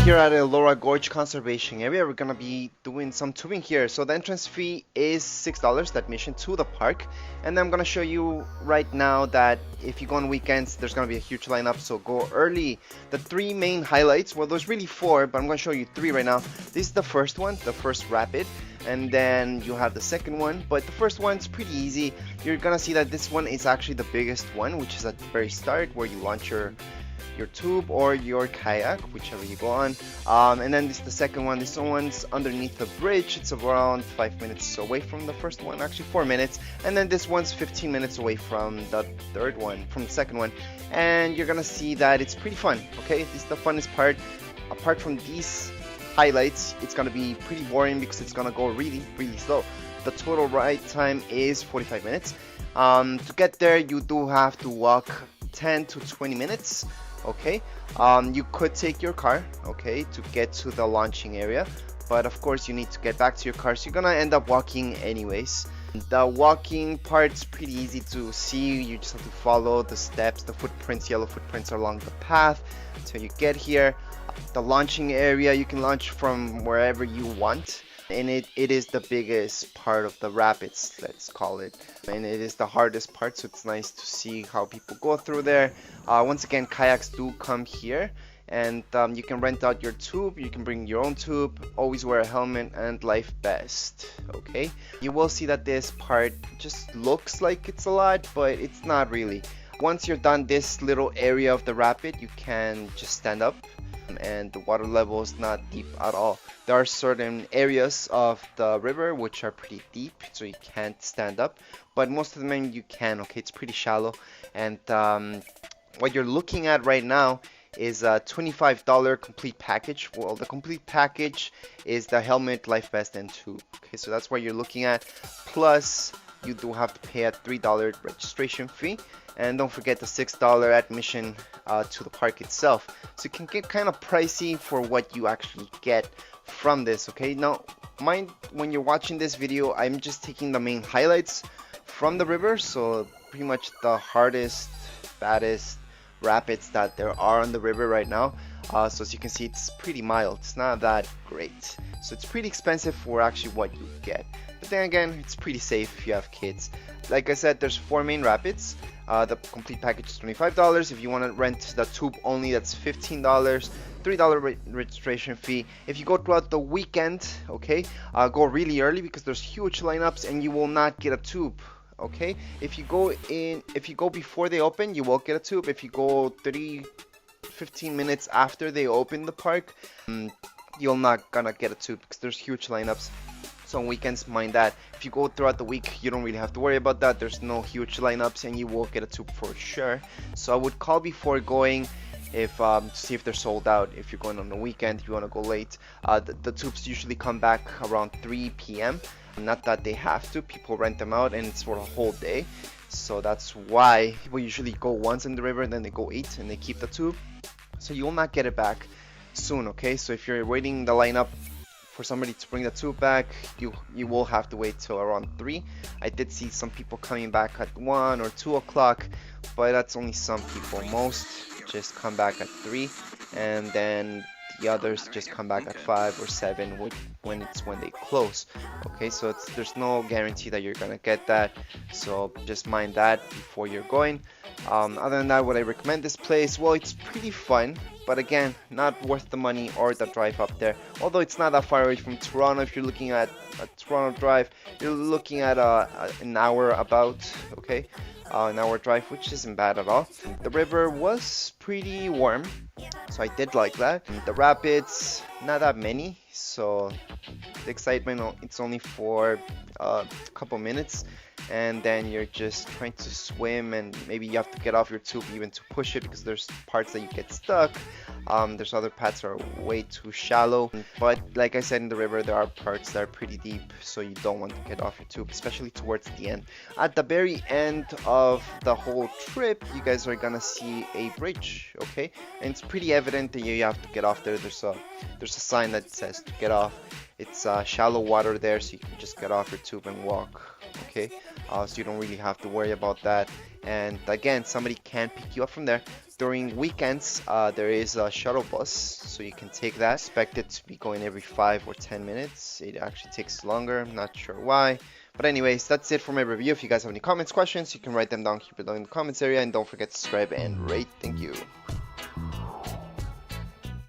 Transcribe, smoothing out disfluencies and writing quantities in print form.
here at Elora Gorge Conservation Area. We're gonna be doing some tubing here. So the entrance fee is $6, the admission to the park. And I'm gonna show you right now that if you go on weekends, there's gonna be a huge lineup, so go early. The three main highlights, well, there's really four, but I'm gonna show you three right now. This is the first one, the first rapid, and then you have the second one, but the first one's pretty easy. You're gonna see that this one is actually the biggest one, which is at the very start where you launch your tube or your kayak, whichever you go on. And then this is the second one. This one's underneath the bridge. It's around 5 minutes away from the first one, actually 4 minutes. And then this one's 15 minutes away from the third one, from the second one. And you're gonna see that it's pretty fun. Okay, this is the funnest part. Apart from these highlights, it's gonna be pretty boring because it's gonna go really slow. The total ride time is 45 minutes. To get there, you do have to walk 10 to 20 minutes. Okay, you could take your car, okay, to get to the launching area, but of course you need to get back to your car, so you're gonna end up walking anyways. The walking part's pretty easy to see. You just have to follow the steps, the footprints, yellow footprints along the path till you get here. The launching area, you can launch from wherever you want, and it is the biggest part of the rapids, let's call it, and it is the hardest part, so it's nice to see how people go through there. Once again, kayaks do come here, and you can rent out your tube. You can bring your own tube. Always wear a helmet and life vest. Okay, you will see that this part just looks like it's a lot, but it's not really. Once you're done this little area of the rapid, you can just stand up, and the water level is not deep at all. There are certain areas of the river which are pretty deep, so you can't stand up, but most of them you can. Okay, it's pretty shallow, and what you're looking at right now is a $25 complete package. Well, the complete package is the helmet, life vest, and tube. Okay, so that's what you're looking at. Plus, you do have to pay a $3 registration fee, and don't forget the $6 admission to the park itself. So it can get kind of pricey for what you actually get from this. Okay, now mind when you're watching this video, I'm just taking the main highlights from the river, so pretty much the hardest, baddest rapids that there are on the river right now. So as you can see, it's pretty mild. It's not that great, so it's pretty expensive for actually what you get, but then again, it's pretty safe if you have kids. Like I said, there's four main rapids. The complete package is $25. If you want to rent the tube only, that's $15. $3 registration fee. If you go throughout the weekend, okay, go really early because there's huge lineups and you will not get a tube. Okay, if you go before they open, you will get a tube. If you go 15 minutes after they open the park, you're not gonna get a tube because there's huge lineups. So on weekends, mind that. If you go throughout the week, you don't really have to worry about that. There's no huge lineups and you will get a tube for sure. So I would call before going if to see if they're sold out. If you're going on the weekend, if you want to go late, the tubes usually come back around 3 p.m. Not that they have to, people rent them out and it's for a whole day. So that's why people usually go once in the river and then they go eat and they keep the tube. So you will not get it back soon, okay? So if you're waiting the lineup for somebody to bring the tube back, you will have to wait till around 3. I did see some people coming back at 1 or 2 o'clock, but that's only some people. Most just come back at 3, and then the others just come back at 5 or 7 when they close. Okay, so there's no guarantee that you're gonna get that, so just mind that before you're going. Other than that, would I recommend this place? Well, it's pretty fun, but again, not worth the money or the drive up there. Although it's not that far away from Toronto. If you're looking at a Toronto drive, you're looking at an hour about, okay, an hour drive, which isn't bad at all. The river was pretty warm, so I did like that. The rapids, not that many, so the excitement, it's only for a couple minutes, and then you're just trying to swim, and maybe you have to get off your tube even to push it because there's parts that you get stuck. There's other parts that are way too shallow, but like I said, in the river there are parts that are pretty deep, so you don't want to get off your tube, especially towards the end. At the very end of the whole trip, you guys are gonna see a bridge, okay, and it's pretty evident that you have to get off there. There's a sign that says to get off. It's shallow water there, so you can just get off your tube and walk. Okay, so you don't really have to worry about that. And again, somebody can pick you up from there. During weekends, there is a shuttle bus, so you can take that. Expect it to be going every 5 or 10 minutes. It actually takes longer, I'm not sure why. But anyways, that's it for my review. If you guys have any comments, questions, you can write them down here below in the comments area. And don't forget to subscribe and rate. Thank you.